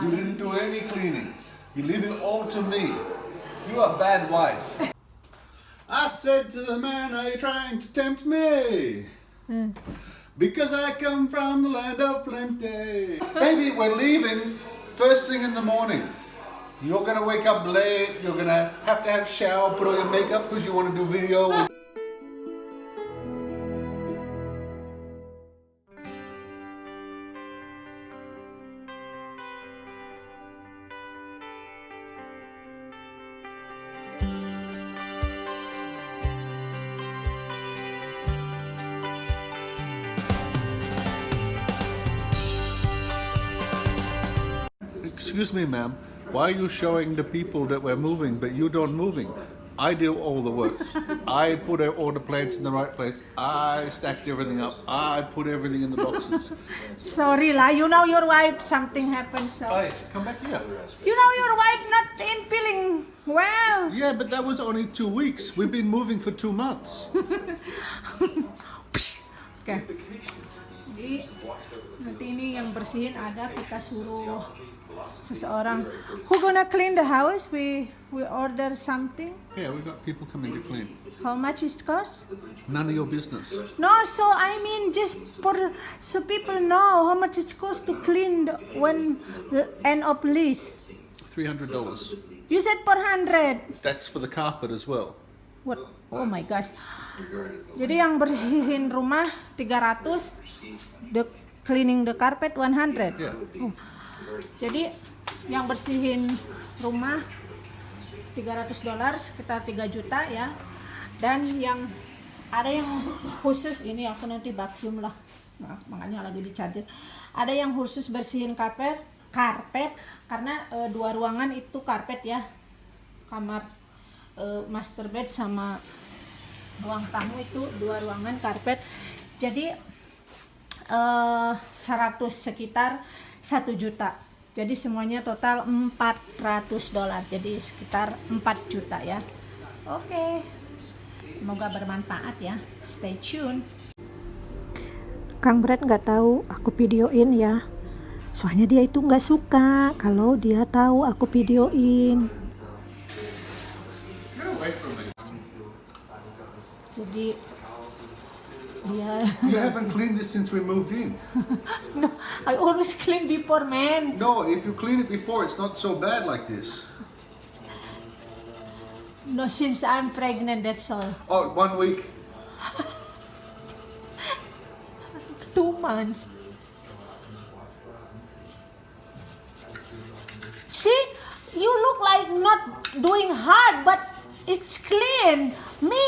You didn't do any cleaning. You leave it all to me. You are a bad wife. I said to the man, are you trying to tempt me? Because I come from the land of plenty. Baby, we're leaving first thing in the morning. You're gonna wake up late. You're gonna have to have shower, put on your makeup because you want to do video. Excuse me, ma'am. Why are you showing the people that we're moving, but you don't moving? I do all the work. I put all the plants in the right place. I stacked everything up. I put everything in the boxes. Sorry lah, you know your wife, something happened so. Hey, come back here. You know your wife not in feeling well. Yeah, but that was only 2 weeks. We've been moving for 2 months. Oke. Jadi nanti ini yang bersihin ada, kita suruh seseorang. Who gonna clean the house? We order something. Yeah, we've got people coming to clean. How much it cost? None of your business. No, so I mean just so people know how much it costs to clean when end of lease. $300. You said 400. That's for the carpet as well. What? Oh my gosh. Jadi yang bersihin rumah 300, the cleaning the carpet 100. Yeah. Oh. Jadi yang bersihin rumah $300, sekitar 3 juta ya. Dan yang ada yang khusus, ini aku nanti vacuum lah. Maaf, makanya lagi di charger. Ada yang khusus bersihin karpet karena 2 ruangan itu karpet ya. Kamar master bed sama ruang tamu itu 2 ruangan karpet. Jadi 100 sekitar 1 juta. Jadi semuanya total $400. Jadi sekitar 4 juta ya. Oke. Semoga bermanfaat ya. Stay tune. Kang Brett nggak tahu aku videoin ya. Soalnya dia itu nggak suka kalau dia tahu aku videoin. Jadi dia. You haven't cleaned this since we moved in. No, I always clean before, man. No, if you clean it before, it's not so bad like this. No, since I'm pregnant, that's all. Oh, 1 week. 2 months. See, you look like not doing hard, but it's clean. Me.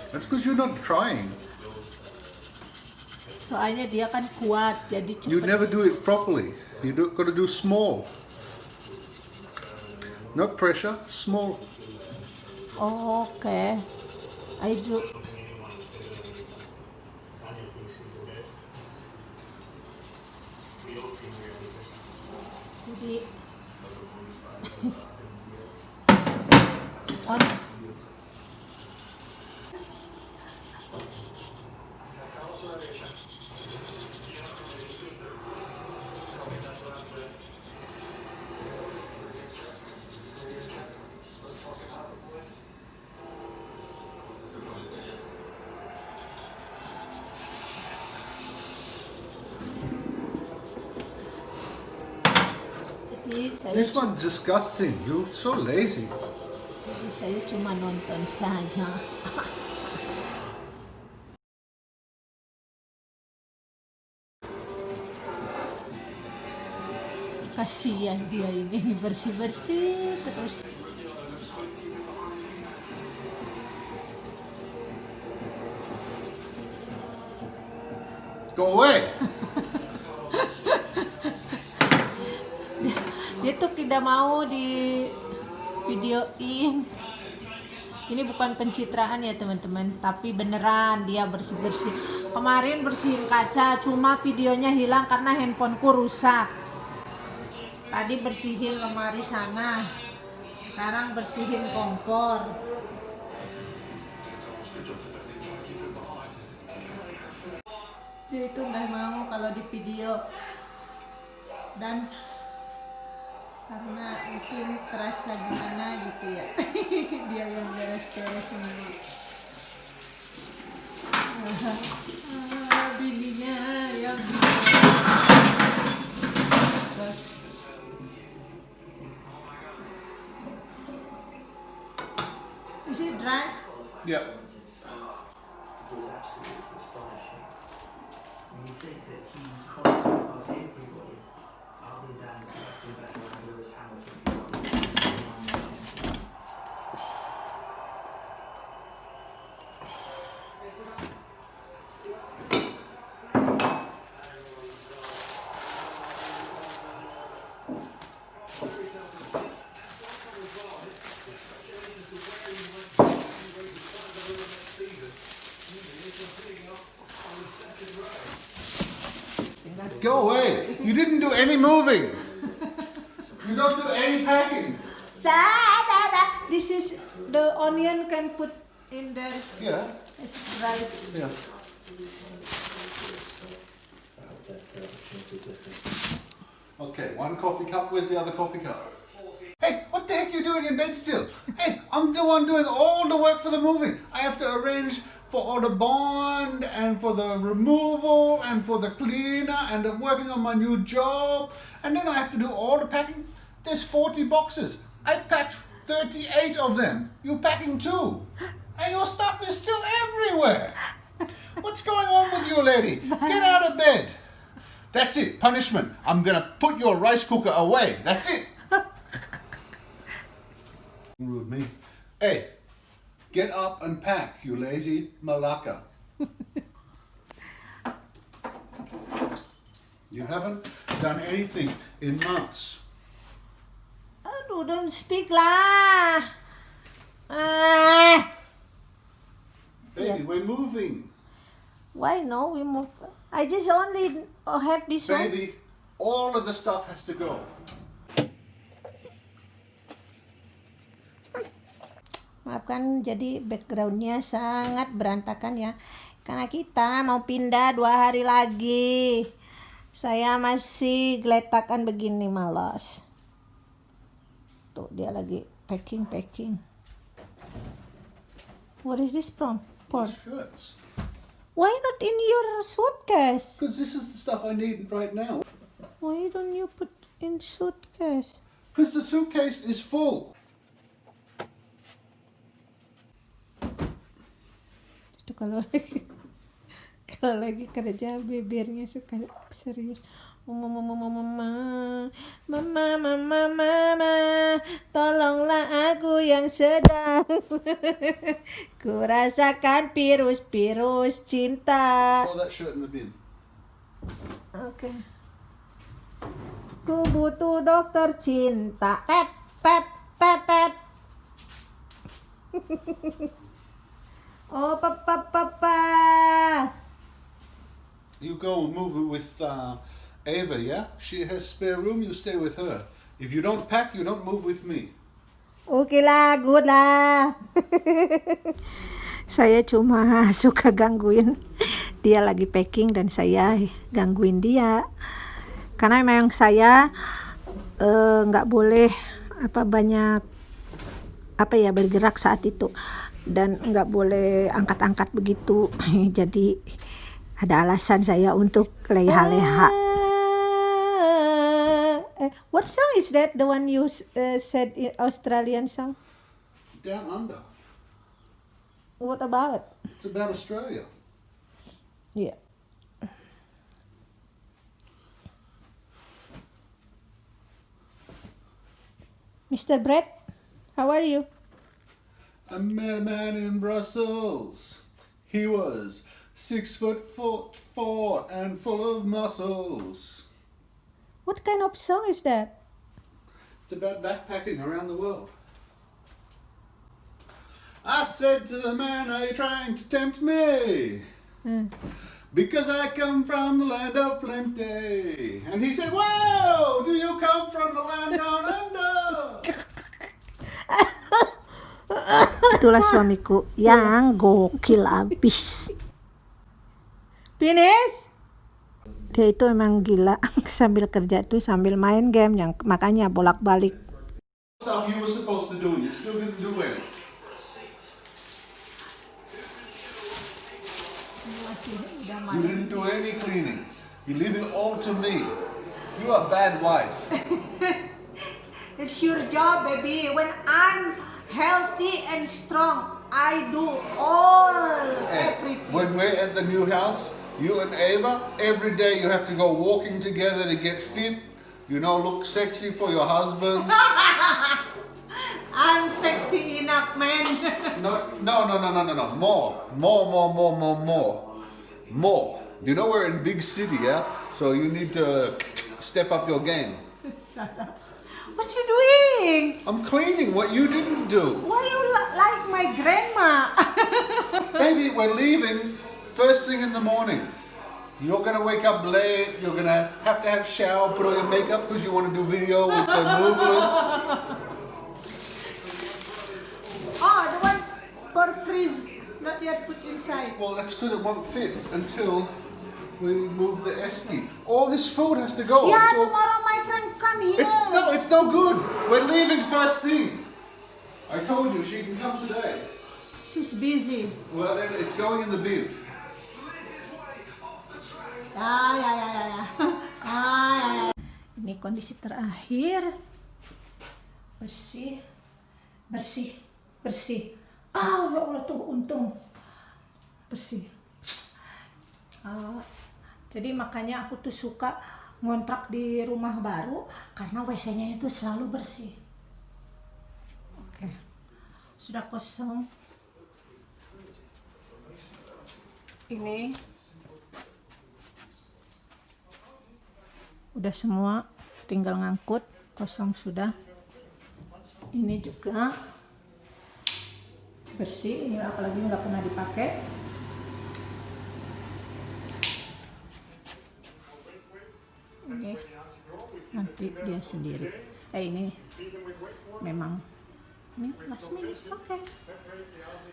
That's because you're not trying. Soalnya dia kan kuat, jadi cepet. You never do it properly. You got to do small. Not pressure, small. Okay. I do. Jadi on. This one's disgusting. You're so lazy. Jadi saya cuma nonton saja. Kasihan dia ini bersih-bersih terus. Go away. Dia tuh tidak mau di videoin. Ini bukan pencitraan ya teman-teman, tapi beneran dia bersih-bersih. Kemarin bersihin kaca, cuma videonya hilang karena handphoneku rusak. Tadi bersihin lemari sana, sekarang bersihin kompor. Dia itu nggak mau kalau di video. Dan karena mungkin terasa gimana gitu ya. Dia yang beres-beres sendiri. Bininya yang Is it dry? Yeah. It was absolutely astonishing. And you think that he contacted about everybody other than Sebastian Vettel and Lewis Hamilton. Go away. You didn't do any moving. You don't do any packing. This is the onion can put in there. Yeah. It's right. Yeah. Okay, one coffee cup. Where's the other coffee cup? Hey, what the heck are you doing in bed still? Hey, I'm the one doing all the work for the moving. I have to arrange for all the bond and for the removal and for the cleaner and I'm working on my new job. And then I have to do all the packing. There's 40 boxes. I packed 38 of them. You're packing 2. And your stuff is still everywhere. What's going on with you, lady? Get out of bed. That's it. Punishment. I'm going to put your rice cooker away. That's it. Rude me. Hey, get up and pack, you lazy malaka. You haven't done anything in months. Aduh, don't speak lah. Baby, we're moving. Why no? We move. I just only have this one. Baby, all of the stuff has to go. Maafkan, jadi backgroundnya sangat berantakan ya. Karena kita mau pindah 2 hari lagi. Saya masih geletakan begini, malas. Tuh, dia lagi packing. What is this from? For? Shirts. Why not in your suitcase? Because this is the stuff I need right now. Why don't you put in suitcase? Because the suitcase is full. Itu kalau lagi kerja bibirnya suka serius. Mama, tolonglah aku yang sedang kurasakan virus cinta. Throw that shirt in the bin. Oke. Ku butuh dokter cinta. Tet. Oh, papa. You go and move it with Ava, yeah? She has spare room, you stay with her. If you don't pack, you don't move with me. Oke lah, good lah. Saya cuma suka gangguin dia lagi packing dan saya gangguin dia. Karena memang saya nggak boleh banyak bergerak saat itu dan nggak boleh angkat-angkat begitu. Jadi ada alasan saya untuk leha-leha. What song is that? The one you said in Australian song? Down under. What about? It's about Australia. Yeah. Mr. Brett, how are you? I met a man in Brussels. He was 6'4" and full of muscles. What kind of song is that? It's about backpacking around the world. I said to the man, are you trying to tempt me? Because I come from the land of plenty. And he said, whoa, do you come from the land down under? Itulah suamiku yang gokil abis. Finish? Dia itu emang gila. Sambil kerja tuh sambil main game, yang makanya bolak-balik. Stuff you were supposed to do, you still didn't do it. Masih udah You malam. didn't do any cleaning. You leave it all to me. You are a bad wife. It's your job, baby. When I'm healthy and strong, I do all everything. When we're at the new house, you and Ava, every day you have to go walking together to get fit. You know, look sexy for your husbands. I'm sexy enough, man. No. More. You know we're in big city, yeah? So you need to step up your game. What you doing? I'm cleaning what you didn't do. Why you like my grandma? Baby, we're leaving first thing in the morning. You're gonna wake up late, you're gonna have shower, put on your makeup because you want to do video with the moveless. Oh, the one for freeze, not yet put inside. Well, that's good, it won't fit until we move the esky. All this food has to go. Yeah, It's all- tomorrow my friend come here. It's no good. We're leaving first thing. I told you she can come today. She's busy. Well, then it's going in the bin. Ya. Ini kondisi terakhir. Bersih. Ah, ya Allah tuh untung bersih. Jadi makanya aku tuh suka ngontrak di rumah baru karena WC-nya itu selalu bersih. Oke, sudah kosong. Ini udah semua, tinggal ngangkut, kosong sudah. Ini juga bersih, ini apalagi nggak pernah dipakai. Ini nanti dia sendiri. Ini memang ini last minute. Oke.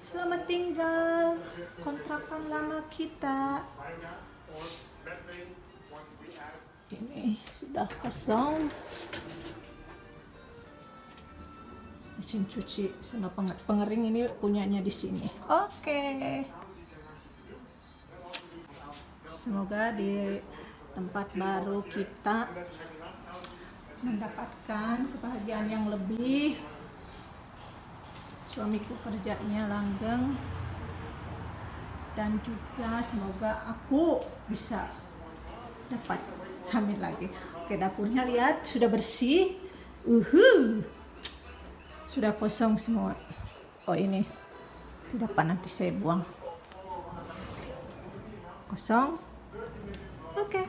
Selamat tinggal kontrakan lama kita. Ini sudah kosong. Mesin cuci sama pengering ini punyanya di sini. Oke. Semoga di tempat baru kita mendapatkan kebahagiaan yang lebih. Suamiku kerjanya langgeng, dan juga semoga aku bisa dapat hamil lagi. Oke, dapurnya lihat sudah bersih. Sudah kosong semua. Oh, ini tidak apa, nanti saya buang. Kosong. Oke.